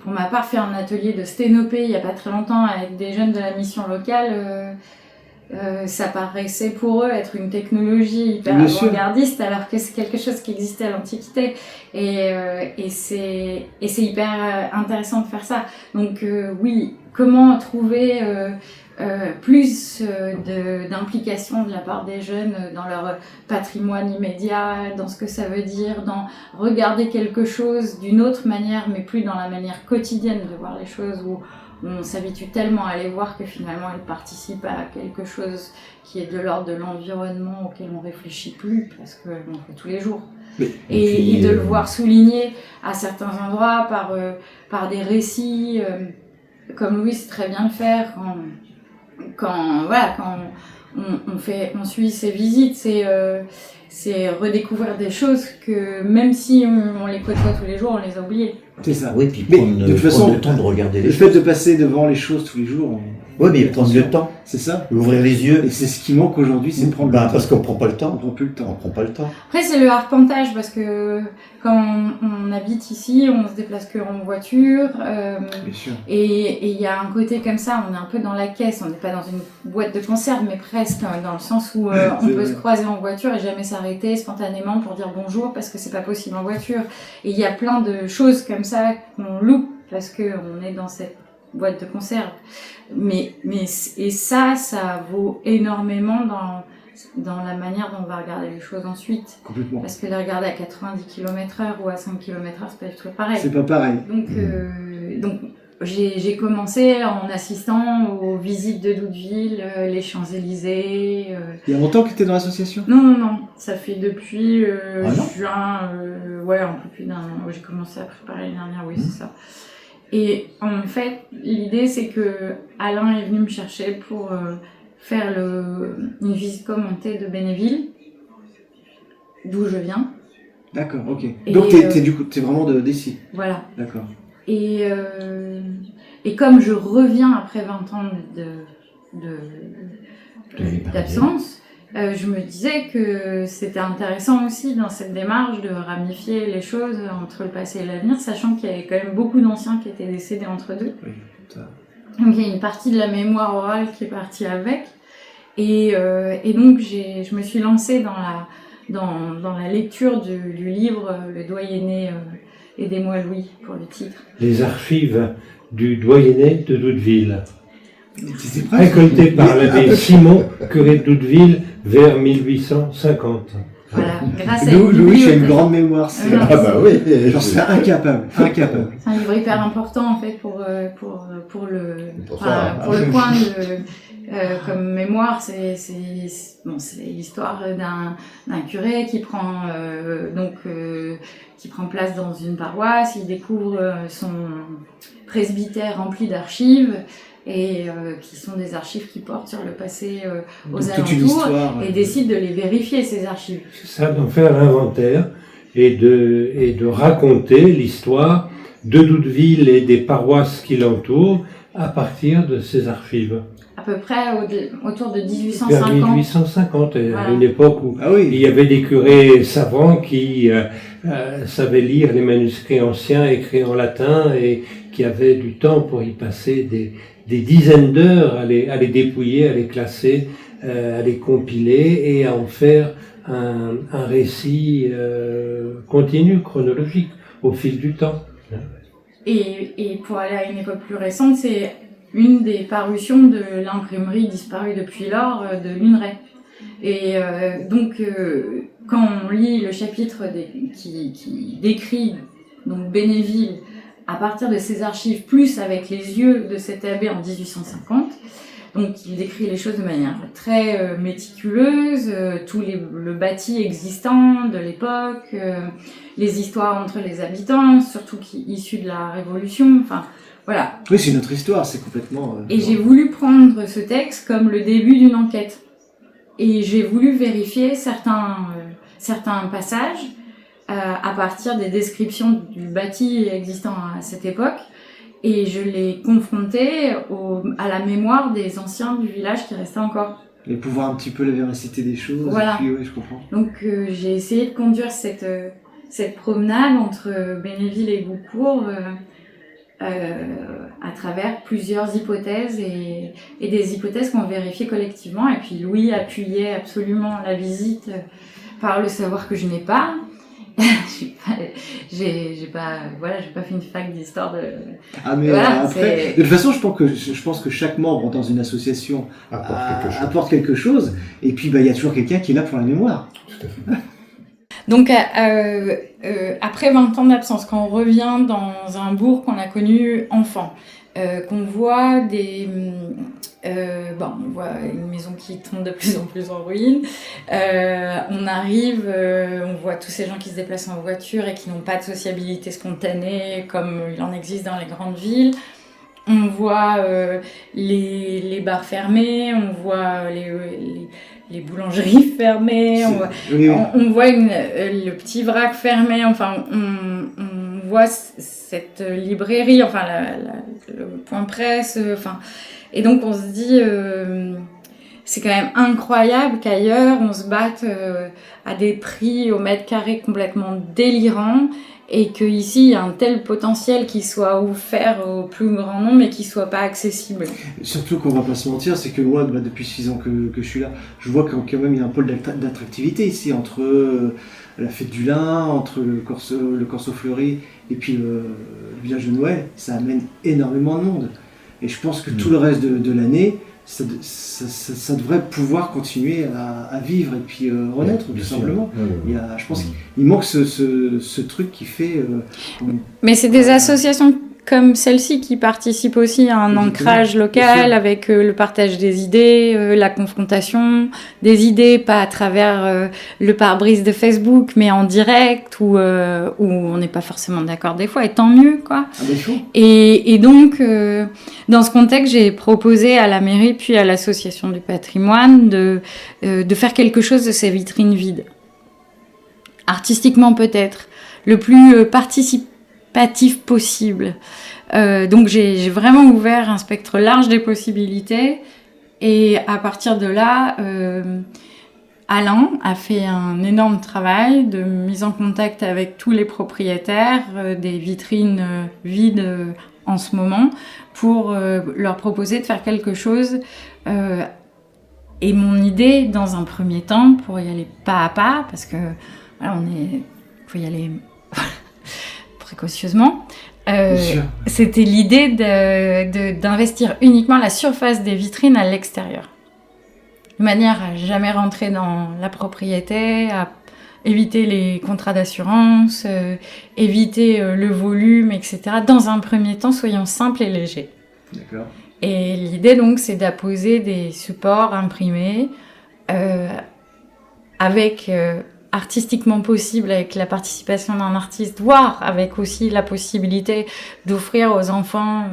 S5: pour ma part, fait un atelier de sténopée il n'y a pas très longtemps avec des jeunes de la mission locale. Ça paraissait pour eux être une technologie hyper
S1: Bien sûr.
S5: avant-gardiste, alors que c'est quelque chose qui existait à l'Antiquité. Et c'est hyper intéressant de faire ça. Donc oui, comment trouver plus d'implication de la part des jeunes dans leur patrimoine immédiat, dans ce que ça veut dire, dans regarder quelque chose d'une autre manière, mais plus dans la manière quotidienne de voir les choses, où on s'habitue tellement à les voir que finalement elles participent à quelque chose qui est de l'ordre de l'environnement auquel on réfléchit plus, parce qu'on le fait tous les jours. Et de le voir souligné à certains endroits par des récits, comme Louis sait très bien le faire, quand on suit ses visites, c'est redécouvrir des choses que même si on les côtoie tous les jours, on les a oubliées.
S1: C'est ça.
S4: Oui, puis
S1: Mais
S4: prendre,
S1: de toute
S4: prendre
S1: façon,
S4: le temps de regarder les
S1: Le
S4: choses.
S1: fait de passer devant les choses tous les jours,
S4: Oui, mais prendre le temps,
S1: c'est ça.
S4: ouvrir les yeux.
S1: Et c'est ce qui manque aujourd'hui, c'est de prendre le temps.
S4: Parce qu'on prend pas le
S1: On
S4: temps.
S1: prend plus le
S4: On
S1: temps.
S4: prend pas le temps.
S5: Après, c'est le arpentage, parce que quand on habite ici, on se déplace que en voiture.
S1: Bien sûr.
S5: Et il y a un côté comme ça, on est un peu dans la caisse, on n'est pas dans une boîte de conserve, mais presque, dans le sens où on
S1: C'est
S5: peut
S1: vrai.
S5: se croiser en voiture et jamais s'arrêter spontanément pour dire bonjour, parce que c'est pas possible en voiture. Et il y a plein de choses comme ça qu'on loupe, parce qu'on est dans cette boîte de conserve. Et ça vaut énormément dans la manière dont on va regarder les choses ensuite.
S1: Complètement.
S5: Parce que les regarder à 90 km/h ou à 5 km/h, c'est pas du tout pareil.
S1: C'est pas pareil.
S5: Donc j'ai commencé en assistant aux visites de Doudeville, les Champs-Élysées.
S1: Il y a longtemps que tu étais dans l'association?
S5: Non, ça fait depuis
S4: Ah non
S5: juin, ouais, un peu plus d'un an. J'ai commencé à préparer l'année dernière, oui, c'est ça. Et en fait, l'idée, c'est que Alain est venu me chercher pour faire une visite commentée de Bénéville, d'où je viens.
S1: D'accord, ok.
S5: Et,
S1: Donc t'es vraiment d'ici.
S5: Voilà.
S1: D'accord.
S5: Et comme je reviens après 20 ans d'absence, je me disais que c'était intéressant aussi dans cette démarche de ramifier les choses entre le passé et l'avenir, sachant qu'il y avait quand même beaucoup d'anciens qui étaient décédés entre deux.
S1: Oui, ça.
S5: Donc il y a une partie de la mémoire orale qui est partie avec. Et donc je me suis lancée dans la lecture du livre Le Doyenné, Aidez-moi Louis pour le titre.
S3: Les archives du Doyenné de Doudeville,
S1: C'est presque-
S3: récoltées par
S1: Mais-
S3: l'abbé Simon, curé de Doudeville, vers 1850.
S5: Voilà, grâce à
S1: Louis, j'ai une
S5: bibliothèque.
S1: grande mémoire. C'est
S5: Ah
S4: Ah bah oui.
S1: J'en serais incapable.
S5: C'est un livre hyper important en fait pour le
S4: Pour ça,
S5: point de comme mémoire, c'est l'histoire d'un curé qui prend qui prend place dans une paroisse, il découvre son presbytère rempli d'archives et qui sont des archives qui portent sur le passé aux
S1: Toute une
S5: alentours
S1: histoire.
S5: et décide de les vérifier ces archives.
S3: C'est ça, d'en faire l'inventaire et de raconter l'histoire de Doudeville et des paroisses qui l'entourent à partir de ces archives.
S5: À peu près autour de
S3: Vers
S5: 1850.
S3: 1850, à
S5: Voilà.
S3: une époque où
S1: Ah oui.
S3: il y avait des curés savants qui savaient lire les manuscrits anciens écrits en latin et qui avaient du temps pour y passer des dizaines d'heures à les dépouiller, à les classer, à les compiler et à en faire un récit continu, chronologique, au fil du temps.
S5: Et pour aller à une époque plus récente, c'est une des parutions de l'imprimerie disparue depuis lors de Luneray. Et donc, quand on lit le chapitre qui décrit donc Bénéville à partir de ses archives, plus avec les yeux de cet abbé en 1850, donc il décrit les choses de manière très méticuleuse, le bâti existant de l'époque, les histoires entre les habitants, surtout issus de la Révolution, enfin voilà.
S1: Oui, c'est notre histoire, c'est complètement.
S5: Et j'ai voulu prendre ce texte comme le début d'une enquête. Et j'ai voulu vérifier certains passages à partir des descriptions du bâti existant à cette époque. Et je l'ai confronté à la mémoire des anciens du village qui restaient encore.
S1: Et pouvoir un petit peu la véracité des choses.
S5: Voilà.
S1: Et puis, oui, je comprends.
S5: Donc j'ai essayé de conduire cette promenade entre Bénéville et Boucourt à travers plusieurs hypothèses et des hypothèses qu'on vérifiait collectivement. Et puis Louis appuyait absolument la visite par le savoir que je n'ai pas. j'ai pas fait une fac d'histoire de...
S1: Ah mais
S5: voilà,
S1: après, de toute façon, je pense que chaque membre dans une association apporte quelque chose. Et puis, il y a toujours quelqu'un qui est là pour la mémoire.
S4: Tout à fait.
S5: Donc, après 20 ans d'absence, quand on revient dans un bourg qu'on a connu enfant, qu'on voit on voit une maison qui tombe de plus en plus en ruine, on arrive, on voit tous ces gens qui se déplacent en voiture et qui n'ont pas de sociabilité spontanée comme il en existe dans les grandes villes. On voit les bars fermés, on voit les boulangeries fermées, on voit le petit vrac fermé, enfin on voit cette librairie, enfin le point presse, et donc on se dit c'est quand même incroyable qu'ailleurs on se batte à des prix au mètre carré complètement délirants, et qu'ici il y a un tel potentiel qui soit offert au plus grand nombre et qui soit pas accessible.
S1: Surtout qu'on va pas se mentir, c'est que moi, depuis 6 ans que je suis là, je vois quand même il y a un pôle d'attractivité ici, entre la fête du lin, entre le Corso Fleuri et puis le village de Noël. Ça amène énormément de monde. Et je pense que tout le reste de l'année, ça devrait pouvoir continuer à vivre et puis renaître, tout simplement. Je pense qu'il manque ce truc qui fait...
S5: Mais c'est des associations comme celle-ci qui participent aussi à un ancrage local avec le partage des idées, la confrontation des idées, pas à travers le pare-brise de Facebook, mais en direct, où on n'est pas forcément d'accord des fois, et tant mieux, quoi. Et donc, dans ce contexte, j'ai proposé à la mairie puis à l'association du patrimoine de faire quelque chose de ces vitrines vides. Artistiquement peut-être, le plus participatif possible. Donc j'ai vraiment ouvert un spectre large des possibilités, et à partir de là, Alain a fait un énorme travail de mise en contact avec tous les propriétaires des vitrines vides en ce moment pour leur proposer de faire quelque chose. Et mon idée, dans un premier temps, pour y aller pas à pas, parce que voilà, faut y aller précautionneusement, c'était l'idée d'investir uniquement la surface des vitrines à l'extérieur, de manière à jamais rentrer dans la propriété, à éviter les contrats d'assurance, éviter le volume, etc. Dans un premier temps, soyons simples et légers.
S1: D'accord.
S5: Et l'idée donc, c'est d'apposer des supports imprimés avec artistiquement possible, avec la participation d'un artiste, voire avec aussi la possibilité d'offrir aux enfants,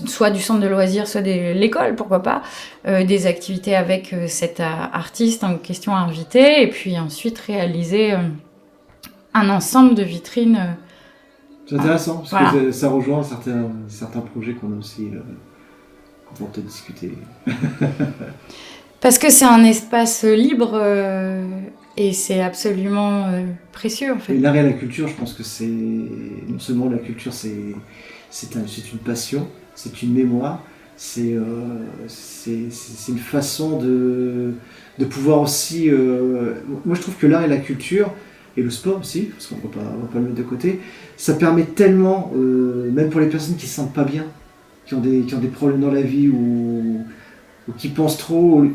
S5: soit du centre de loisirs, soit de l'école, pourquoi pas, des activités avec cet artiste en question invité, et puis ensuite réaliser un ensemble de vitrines.
S1: C'est intéressant, parce que ça rejoint certains projets qu'on a aussi, qu'on va peut-être discuter.
S5: Parce que c'est un espace libre et c'est absolument précieux en fait.
S1: Et l'art et la culture, je pense que c'est non seulement la culture, c'est une passion, c'est une mémoire, c'est une façon de pouvoir aussi. Moi, je trouve que l'art et la culture et le sport aussi, parce qu'on ne va pas le mettre de côté, ça permet tellement, même pour les personnes qui ne se sentent pas bien, qui ont des problèmes dans la vie ou qui pensent trop.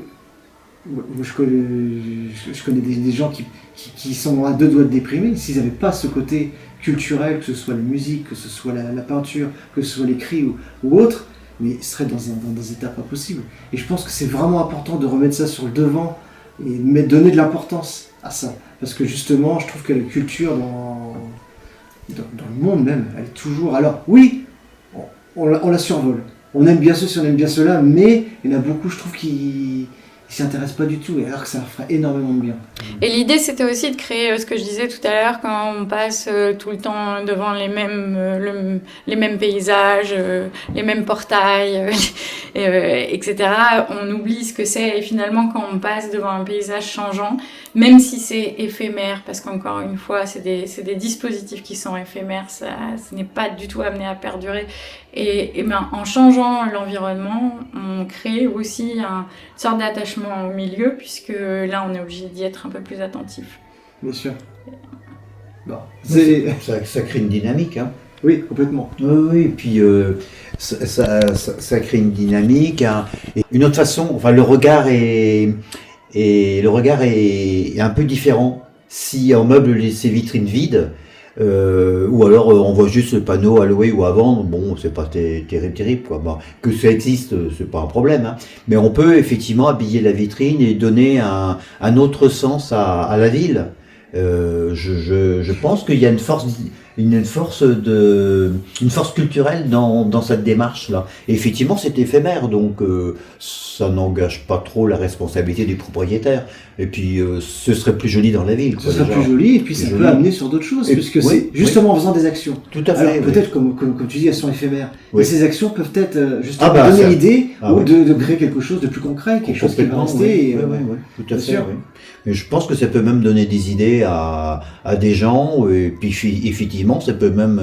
S1: Je connais des gens qui sont à 2 doigts de déprimer. S'ils n'avaient pas ce côté culturel, que ce soit la musique, que ce soit la peinture, que ce soit l'écrit ou autre, mais ils seraient dans des états pas possibles. Et je pense que c'est vraiment important de remettre ça sur le devant et donner de l'importance à ça. Parce que justement, je trouve que la culture dans le monde même, elle est toujours... Alors oui, on la survole. On aime bien ceci, on aime bien cela, mais il y en a beaucoup, je trouve, qui ils s'y intéressent pas du tout, et alors que ça leur ferait énormément de bien.
S5: Et l'idée, c'était aussi de créer ce que je disais tout à l'heure, quand on passe tout le temps devant les mêmes paysages, les mêmes portails, etc. On oublie ce que c'est. Et finalement, quand on passe devant un paysage changeant, même si c'est éphémère, parce qu'encore une fois, c'est des dispositifs qui sont éphémères, ça n'est pas du tout amené à perdurer. Et ben, en changeant l'environnement, on crée aussi une sorte d'attachement au milieu, puisque là, on est obligé d'y être un peu plus attentif.
S1: Bien sûr. Bon,
S4: Ça crée une dynamique. Hein.
S1: Oui, complètement.
S4: Oui, et puis ça crée une dynamique. Hein. Et une autre façon, enfin, le regard est un peu différent si on meuble ces vitrines vides. Ou alors on voit juste le panneau à louer ou à vendre, bon c'est pas terrible quoi. Bon, que ça existe c'est pas un problème, hein. Mais on peut effectivement habiller la vitrine et donner un autre sens à la ville. Je pense qu'il y a une force culturelle dans cette démarche là. Et effectivement c'est éphémère, donc ça n'engage pas trop la responsabilité du propriétaire. Et puis ce serait plus joli dans la ville.
S1: Ce serait plus joli, et puis ça peut amener sur d'autres choses, puisque c'est justement en faisant des actions.
S4: Tout à fait.
S1: Alors peut-être comme tu dis, elles sont éphémères.
S4: Oui.
S1: Et ces actions peuvent être justement donner l'idée de créer quelque chose de plus concret, quelque chose qui va rester.
S4: Oui, tout à fait.
S1: sûr.
S4: Oui. Mais je pense que ça peut même donner des idées à des gens, et puis effectivement, ça peut même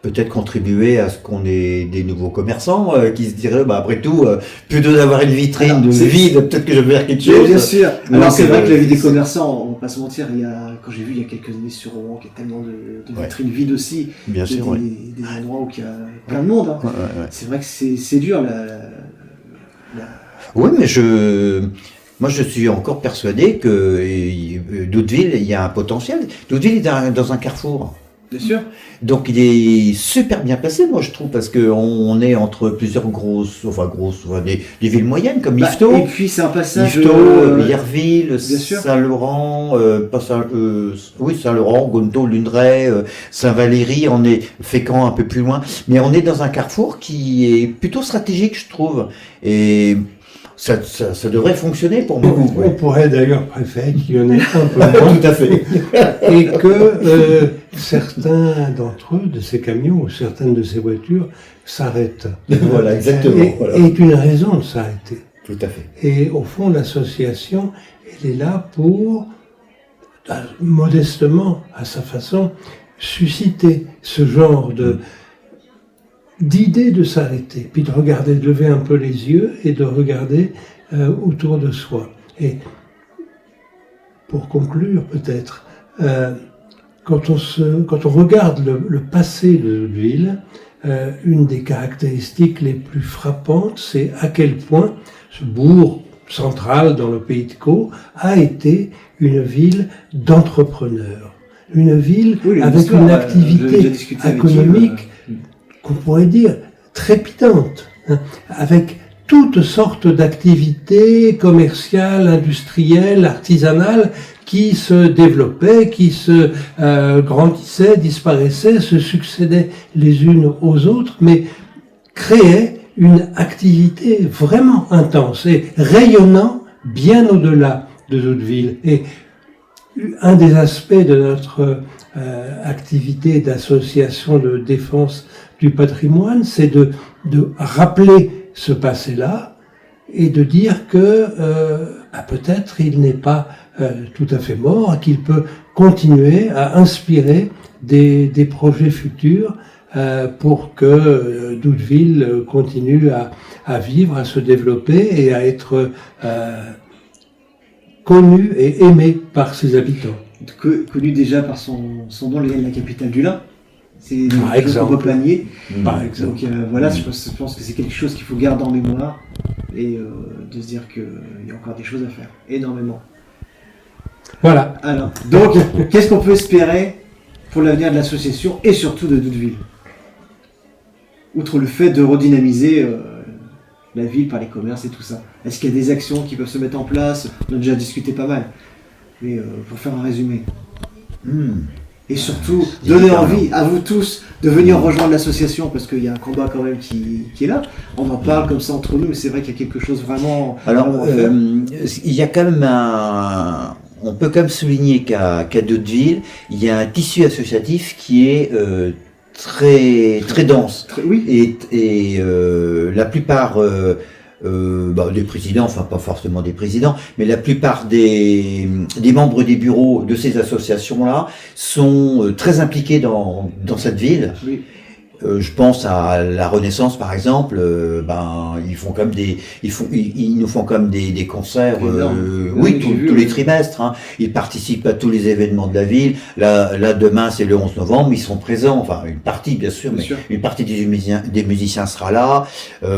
S4: peut-être contribuer à ce qu'on ait des nouveaux commerçants qui se diraient, bah, après tout, plutôt d'avoir une vitrine vide, peut-être que je vais faire quelque chose.
S1: Bien sûr. Alors c'est vrai que la vie des commerçants, on va pas se mentir, quand j'ai vu il y a quelques années sur Rouen, qu'il y a tellement de vitrines vides aussi,
S4: bien sûr,
S1: des endroits où il y a plein de monde. Hein. C'est vrai que c'est dur.
S4: Oui, mais moi, je suis encore persuadé que Doudeville, il y a un potentiel. Doudeville est dans un carrefour.
S1: Bien sûr.
S4: Donc, il est super bien placé, moi, je trouve, parce qu'on est entre plusieurs des villes moyennes, comme Yvetot.
S1: Et puis, c'est un passage...
S4: Yvetot, Yerville, Saint-Laurent, Saint-Laurent, Gontaut, Lundray, Saint-Valery, on est Fécamp un peu plus loin. Mais on est dans un carrefour qui est plutôt stratégique, je trouve. Et... Ça devrait fonctionner pour moi.
S3: On pourrait d'ailleurs préférer qu'il y en ait un peu moins.
S4: Tout à fait.
S3: Et que certains d'entre eux, de ces camions ou certaines de ces voitures, s'arrêtent.
S4: Voilà, exactement.
S3: Et une raison de s'arrêter.
S4: Tout à fait.
S3: Et au fond, l'association, elle est là pour, modestement, à sa façon, susciter ce genre d'idée de s'arrêter, puis de regarder, de lever un peu les yeux et de regarder autour de soi. Et pour conclure peut-être, quand on regarde le passé de notre ville, une des caractéristiques les plus frappantes, c'est à quel point ce bourg central dans le pays de Caux a été une ville d'entrepreneurs, une ville avec une activité économique qu'on pourrait dire trépidante, hein, avec toutes sortes d'activités commerciales, industrielles, artisanales qui se développaient, qui se grandissaient, disparaissaient, se succédaient les unes aux autres, mais créaient une activité vraiment intense et rayonnant bien au-delà de notre ville. Et un des aspects de notre activité d'association de défense du patrimoine, c'est de rappeler ce passé-là et de dire que peut-être il n'est pas tout à fait mort, qu'il peut continuer à inspirer des projets futurs pour que Doudeville continue à vivre, à se développer et à être connu et aimé par ses habitants.
S1: Connu déjà par son nom, le lien de la capitale du lin. C'est
S3: par exemple.
S1: Panier.
S3: Par exemple.
S1: Donc voilà, je pense que c'est quelque chose qu'il faut garder en mémoire et de se dire qu'il y a encore des choses à faire, énormément.
S3: Voilà.
S1: Alors, donc, qu'est-ce qu'on peut espérer pour l'avenir de l'association et surtout de Doudeville? Outre le fait de redynamiser la ville par les commerces et tout ça. Est-ce qu'il y a des actions qui peuvent se mettre en place? On a déjà discuté pas mal. Mais pour faire un résumé. et surtout donner envie à vous tous de venir rejoindre l'association parce qu'il y a un combat quand même qui est là. On en parle comme ça entre nous, mais c'est vrai qu'il y a quelque chose vraiment.
S4: Alors,
S1: vraiment à faire.
S4: il y a quand même on peut quand même souligner qu'à Doudeville, il y a un tissu associatif qui est très dense.
S1: Oui.
S4: Et la plupart des présidents, enfin pas forcément des présidents, mais la plupart des membres des bureaux de ces associations-là sont très impliqués dans cette ville.
S1: Oui.
S4: Je pense à la Renaissance par exemple, ils font comme ils nous font comme des concerts, oui, tous les trimestres. Hein. Ils participent à tous les événements de la ville. Là demain c'est le 11 novembre, ils sont présents. Enfin une partie bien sûr, une partie des musiciens sera là.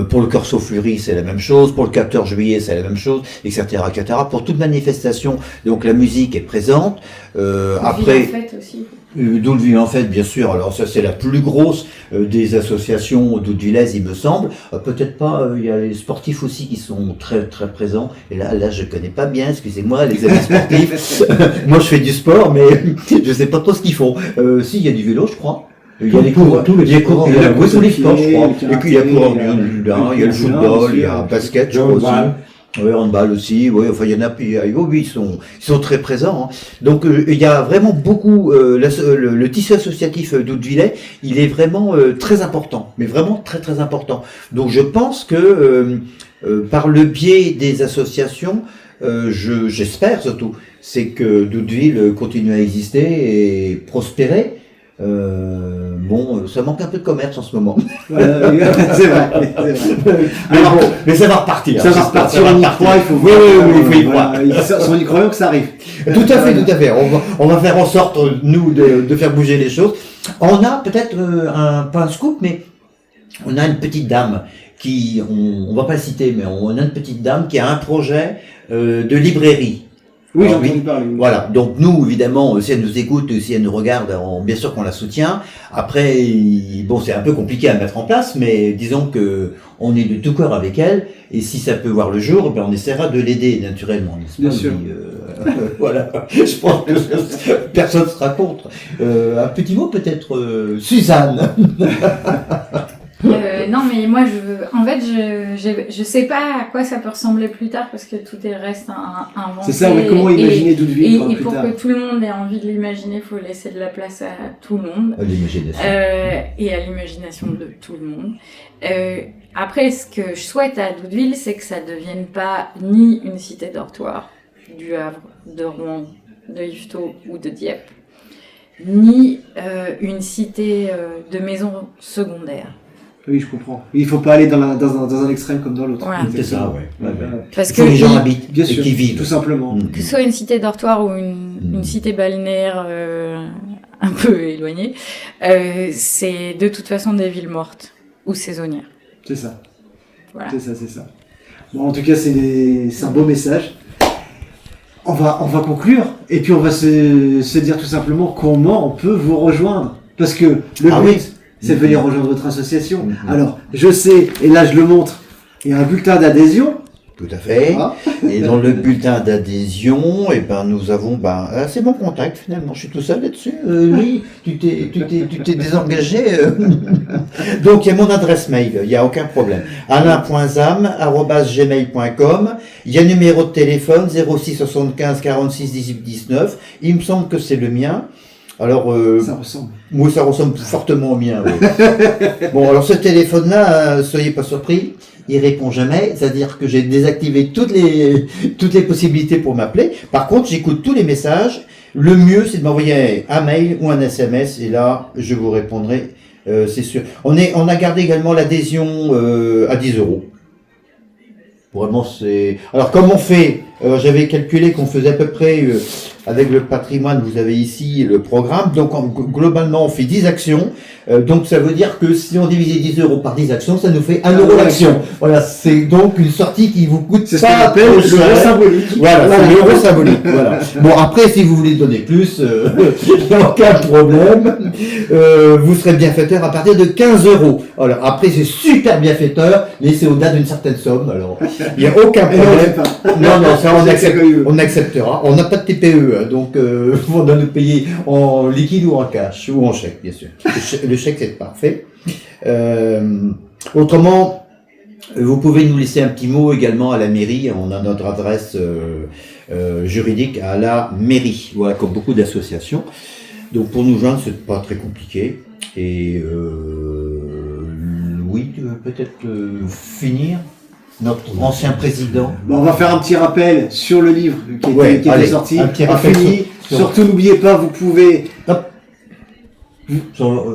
S4: Pour le Corso Fleury c'est la même chose. Pour le 14 juillet c'est la même chose, etc., etc. Pour toute manifestation, donc la musique est présente. Après.
S5: Fête aussi.
S4: Doudeville en fête, bien sûr. Alors ça, c'est la plus grosse des associations doudevillaises, il me semble. Peut-être pas. Il y a les sportifs aussi qui sont très très présents. Et là, je connais pas bien. Excusez-moi, les amis sportifs. Moi, je fais du sport, mais je sais pas trop ce qu'ils font. Si, il y a du vélo, je crois. Il y a les cours, tous les sports, je crois. Et puis il y a coureur il y a le football, il y a le basket, je crois aussi. Oui, handball aussi, oui, enfin il y en a, oui, ils sont très présents. Hein. Donc il y a vraiment beaucoup, le tissu associatif d'Hautevillers, il est vraiment très important, mais vraiment très très important. Donc je pense que par le biais des associations, j'espère surtout, c'est que Doudeville continue à exister et prospérer. Ça manque un peu de commerce en ce moment.
S1: C'est vrai.
S4: Mais ça va repartir.
S1: Ça va repartir, on y croit, il faut voir.
S4: Oui, il faut y croire.
S1: On y croyant que ça arrive.
S4: Tout à fait. On va faire en sorte, nous, de faire bouger les choses. On a peut-être pas un scoop, mais on a une petite dame qui, on va pas le citer, mais on a une petite dame qui a un projet de librairie.
S1: Oui, j'en ai entendu parler. Oui.
S4: Voilà. Donc nous, évidemment, si elle nous écoute, si elle nous regarde, bien sûr qu'on la soutient. Après, c'est un peu compliqué à mettre en place, mais disons que on est de tout cœur avec elle. Et si ça peut voir le jour, on essaiera de l'aider naturellement.
S1: Bien sûr.
S4: Voilà. Je pense que personne ne sera contre. Un petit mot peut-être, Suzanne.
S5: Non, mais moi, je sais pas à quoi ça peut ressembler plus tard parce que tout reste inventé.
S1: C'est ça, mais comment imaginer Doudeville
S5: et
S1: plus
S5: pour
S1: tard.
S5: que tout le monde ait envie de l'imaginer, il faut laisser de la place à tout le monde.
S4: À l'imagination.
S5: Et à l'imagination de tout le monde. Après, ce que je souhaite à Doudeville, c'est que ça ne devienne pas ni une cité dortoir du Havre, de Rouen, de Yvetot ou de Dieppe, ni une cité de maisons secondaires.
S1: Oui, je comprends. Il ne faut pas aller dans un extrême comme dans l'autre.
S5: Voilà.
S4: C'est ça, ouais.
S5: Parce
S4: Il faut que les gens habitent
S1: bien
S4: et
S1: sûr,
S4: qu'ils vivent.
S1: tout simplement.
S5: que ce soit une cité dortoir ou une cité balnéaire un peu éloignée, c'est de toute façon des villes mortes ou saisonnières.
S1: C'est ça.
S5: Voilà.
S1: C'est ça. Bon, en tout cas, c'est un beau message. On va conclure et puis on va se dire tout simplement comment on peut vous rejoindre. Parce que le but, c'est de venir rejoindre votre association. Alors, je sais, et là je le montre, il y a un bulletin d'adhésion.
S4: Tout à fait.
S1: Ah.
S4: Et dans le bulletin d'adhésion, nous avons, c'est mon contact finalement. Je suis tout seul là-dessus. Oui, tu t'es désengagé. Donc il y a mon adresse mail. Il n'y a aucun problème. alain.zam@gmail.com. Il y a un numéro de téléphone 06 75 46 18 19. Il me semble que c'est le mien. Alors,
S1: ça ressemble.
S4: Oui, ça ressemble fortement au mien. Oui. Bon, alors ce téléphone-là, soyez pas surpris, il répond jamais. C'est-à-dire que j'ai désactivé toutes les possibilités pour m'appeler. Par contre, j'écoute tous les messages. Le mieux, c'est de m'envoyer un mail ou un SMS, et là, je vous répondrai, c'est sûr. On a gardé également l'adhésion à 10 €. Vraiment, c'est. Alors, comme on fait, j'avais calculé qu'on faisait à peu près. Avec le patrimoine, vous avez ici le programme. Donc, globalement, on fait 10 actions. Donc, ça veut dire que si on divisait 10 € par 10 actions, ça nous fait 1 € l'action. Voilà, c'est donc une sortie qui vous coûte
S1: c'est ce qu'on appelle l'euro symbolique.
S4: Voilà, c'est l'euro symbolique. Voilà. Bon, après, si vous voulez donner plus, il n'y a aucun problème. Vous serez bienfaiteur à partir de 15 €. Alors, après, c'est super bienfaiteur, mais c'est au-delà d'une certaine somme. Alors, il n'y a aucun problème. Non, ça, on acceptera. On n'a pas de TPE. Donc, on doit nous payer en liquide ou en cash, ou en chèque, bien sûr. Le chèque, c'est parfait. Autrement, vous pouvez nous laisser un petit mot également à la mairie. On a notre adresse juridique à la mairie, voilà, comme beaucoup d'associations. Donc, pour nous joindre, c'est pas très compliqué. Et Louis, tu veux peut-être finir? Notre ancien président.
S1: Bon, on va faire un petit rappel sur le livre qui était
S4: allez,
S1: sorti.
S4: un petit rappel
S1: Fini.
S4: sur-
S1: Surtout, n'oubliez pas, vous pouvez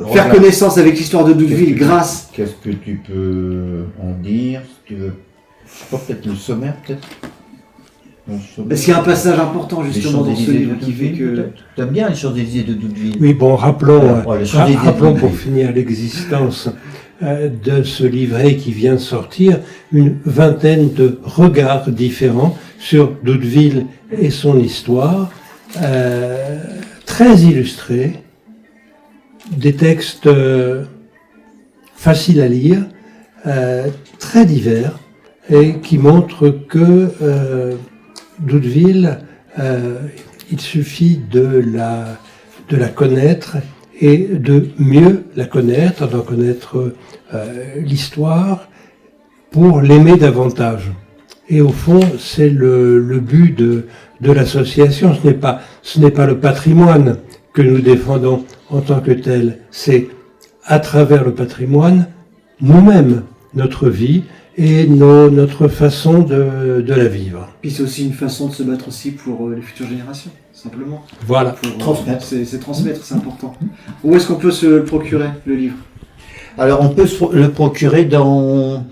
S1: faire connaissance avec l'histoire de Doudeville grâce.
S4: Qu'est-ce que tu peux en dire, si tu veux? Je sais pas, peut-être le sommaire, peut-être.
S1: Parce qu'il y a un passage important justement dans ce livre qui fait que.
S4: T'aimes bien les Champs-Élysées de Doudeville?
S3: Oui, bon, rappelons,
S4: Ouais, les Champs-Élysées de
S3: rappelons pour
S4: Doudeville.
S3: finir l'existence de ce livret qui vient de sortir, une vingtaine de regards différents sur Doudeville et son histoire, très illustrés, des textes faciles à lire, très divers, et qui montrent que Doudeville, il suffit de la connaître et de mieux la connaître, d'en connaître l'histoire pour l'aimer davantage. Et au fond, c'est le but de l'association. Ce n'est pas le patrimoine que nous défendons en tant que tel. C'est à travers le patrimoine, nous-mêmes, notre vie et notre façon de la vivre.
S1: Puis c'est aussi une façon de se battre aussi pour les futures générations, simplement.
S3: Voilà.
S1: Pour,
S4: Transmettre.
S1: C'est transmettre, c'est important. Où est-ce qu'on peut se le procurer, le livre?
S4: Alors, on peut le procurer dans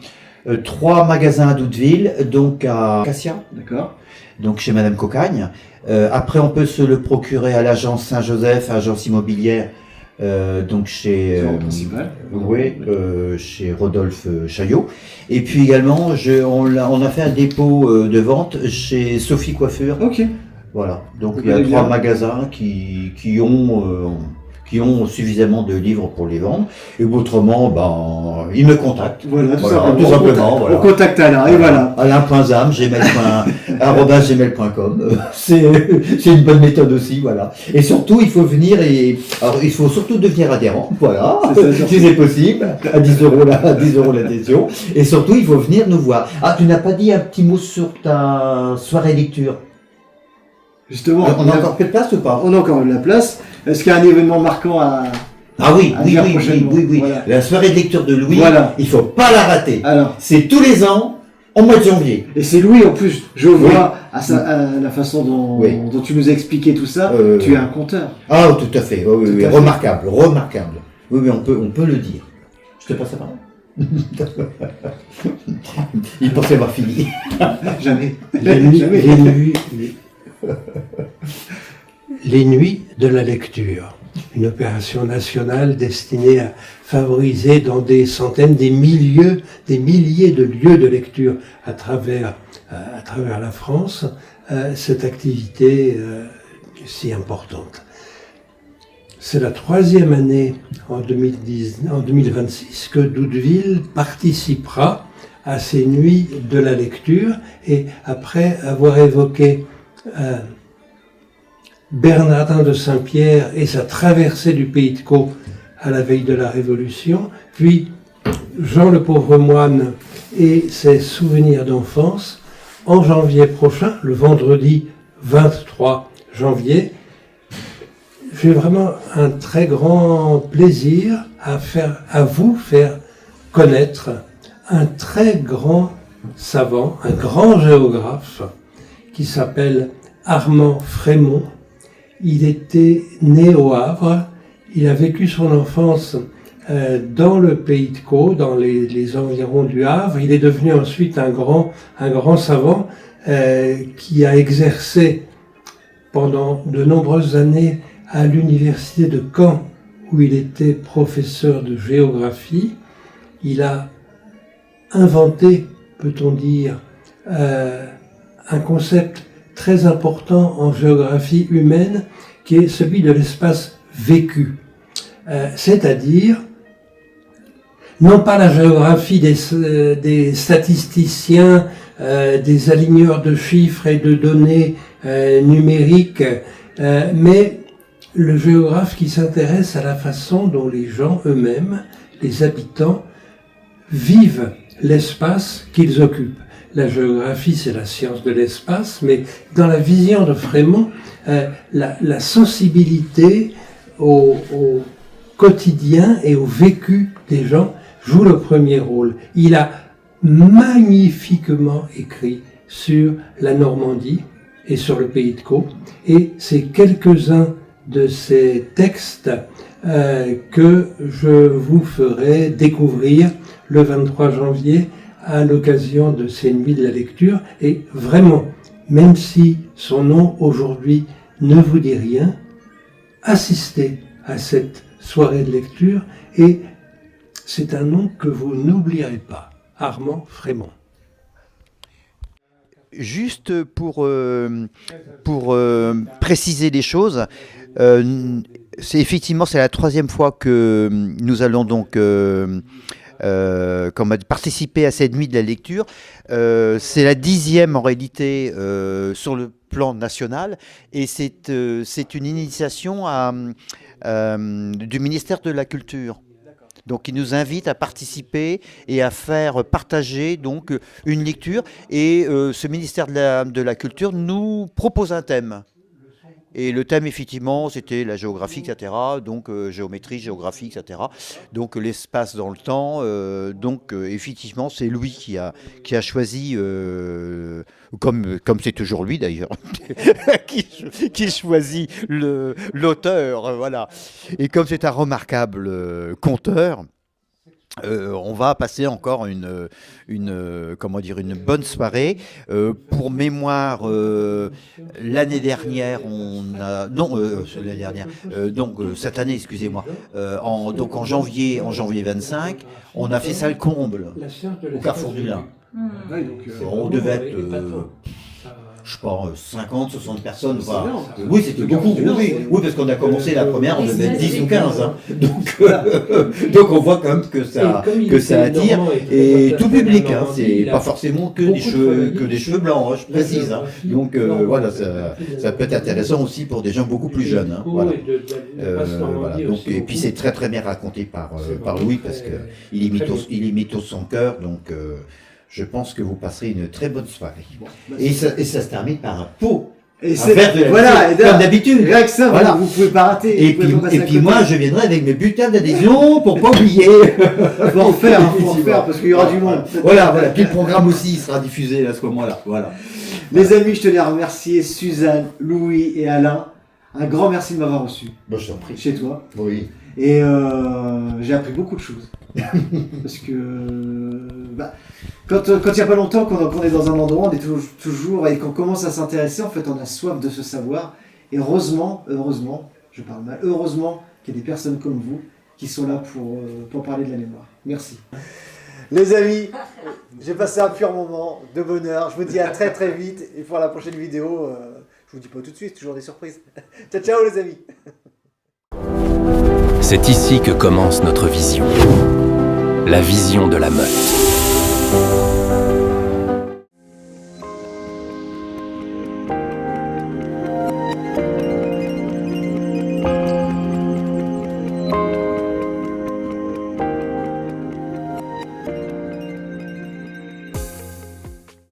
S4: 3 magasins à Doudeville, donc à Cassia,
S1: D'accord.
S4: donc chez Madame Cocagne. Après, on peut se le procurer à l'agence Saint-Joseph, agence immobilière, donc chez
S1: C'est le principal.
S4: oui, chez Rodolphe Chaillot. Et puis également, on a fait un dépôt de vente chez Sophie Coiffure.
S1: Ok.
S4: Voilà. Donc
S1: Vous
S4: il y a
S1: connaissez
S4: 3
S1: bien.
S4: magasins qui ont suffisamment de livres pour les vendre. Et autrement, ben, ils me contactent.
S1: Voilà, tout
S4: Voilà,
S1: simplement.
S4: tout simplement,
S1: On
S4: voilà.
S1: contacte Alain, et voilà.
S4: alain.zam@gmail.com. C'est une bonne méthode aussi, voilà. Et surtout, il faut venir alors il faut surtout devenir adhérent, voilà,
S1: C'est ça, surtout.
S4: si c'est possible, à 10 euros l'adhésion. Et surtout, il faut venir nous voir. Ah, tu n'as pas dit un petit mot sur ta soirée lecture?
S1: Justement,
S4: On a encore peu de place ou pas?
S1: on a encore de la place. Est-ce qu'il y a un événement marquant à...
S4: Ah oui,
S1: à
S4: oui,
S1: dire
S4: oui,
S1: prochainement?
S4: oui.
S1: Voilà.
S4: La soirée de lecture de Louis,
S1: Voilà.
S4: il faut pas la rater.
S1: Alors,
S4: C'est tous les ans, au mois de janvier.
S1: et c'est Louis en plus, je vois
S4: Oui.
S1: à la façon dont,
S4: Oui.
S1: dont tu nous as expliqué tout ça, tu es un conteur.
S4: Ah, tout à fait, oui,
S1: Tout
S4: oui,
S1: à fait.
S4: remarquable. Oui, on peut le dire. Je te passe la parole. Il pensait avoir fini.
S1: Jamais.
S3: Les nuits de la lecture, une opération nationale destinée à favoriser dans des centaines, des milliers de lieux de lecture à travers la France, cette activité si importante. C'est la 3e année en 2026 que Doudeville participera à ces nuits de la lecture, et après avoir évoqué Bernardin de Saint-Pierre et sa traversée du Pays de Caux à la veille de la Révolution, puis Jean le pauvre moine et ses souvenirs d'enfance, en janvier prochain, le vendredi 23 janvier, j'ai vraiment un très grand plaisir à vous faire connaître un très grand savant, un grand géographe qui s'appelle Armand Frémont. Il était né au Havre, il a vécu son enfance dans le Pays de Caux, dans les environs du Havre. Il est devenu ensuite un grand savant qui a exercé pendant de nombreuses années à l'université de Caen, où il était professeur de géographie. Il a inventé, peut-on dire, un concept très important en géographie humaine, qui est celui de l'espace vécu. C'est-à-dire, non pas la géographie des statisticiens, des aligneurs de chiffres et de données numériques mais le géographe qui s'intéresse à la façon dont les gens eux-mêmes, les habitants, vivent l'espace qu'ils occupent. La géographie, c'est la science de l'espace, mais dans la vision de Frémont, la sensibilité au quotidien et au vécu des gens joue le premier rôle. Il a magnifiquement écrit sur la Normandie et sur le Pays de Caux, et c'est quelques-uns de ces textes que je vous ferai découvrir le 23 janvier à l'occasion de ces nuits de la lecture. Et vraiment, même si son nom aujourd'hui ne vous dit rien, assistez à cette soirée de lecture et c'est un nom que vous n'oublierez pas, Armand Frémont.
S2: Juste pour préciser les choses, c'est la troisième fois que nous allons donc participer à cette nuit de la lecture. C'est la 10e en réalité sur le plan national et c'est une initiation du ministère de la Culture. Donc, il nous invite à participer et à faire partager donc une lecture. Et ce ministère de la Culture nous propose un thème. Et le thème, effectivement, c'était la géographie, etc. Donc, géométrie, géographie, etc. Donc, l'espace dans le temps. Donc, effectivement, c'est Louis qui a choisi, comme c'est toujours lui d'ailleurs, qui choisit l'auteur. Voilà. Et comme c'est un remarquable conteur, on va passer encore une bonne soirée. Pour mémoire, l'année dernière, cette année, excusez-moi, en janvier 25, on a fait salle comble au Carrefour du Lin. On devait être, je sais pas, 50, 60 personnes. Enfin, oui, c'était beaucoup. Oui, parce qu'on a commencé la première, on devait être 10 ou 15. Hein. Donc on voit quand même que ça attire. Et tout public, hein, c'est pas forcément que des cheveux blancs, hein, je précise. Hein. Donc voilà, ça peut être intéressant aussi pour des gens beaucoup plus jeunes. Hein, voilà. Donc, et puis c'est très très bien raconté par Louis, parce qu'il imite au son cœur. Donc je pense que vous passerez une très bonne soirée. Et ça se termine par un pot.
S1: Et comme d'habitude. Rien que ça, voilà. Vous pouvez pas rater.
S4: Et puis moi, je viendrai avec mes bulletins d'adhésion pour pas oublier.
S1: Faut en faire parce qu'il y aura du monde.
S4: Voilà. Puis le programme aussi sera diffusé à ce moment-là. Voilà.
S1: Les amis, je tenais à remercier Suzanne, Louis et Alain. Un grand merci de m'avoir reçu.
S4: Je t'en prie.
S1: Chez toi.
S4: Oui.
S1: Et j'ai appris beaucoup de choses. Parce que quand il n'y a pas longtemps qu'on est dans un endroit, on est toujours et qu'on commence à s'intéresser, en fait on a soif de ce savoir. Et heureusement, je parle mal, heureusement qu'il y a des personnes comme vous qui sont là pour parler de la mémoire. Merci. Les amis, j'ai passé un pur moment de bonheur. Je vous dis à très très vite. Et pour la prochaine vidéo, je vous dis pas tout de suite, toujours des surprises. Ciao ciao les amis.
S6: C'est ici que commence notre vision. La vision de la meute.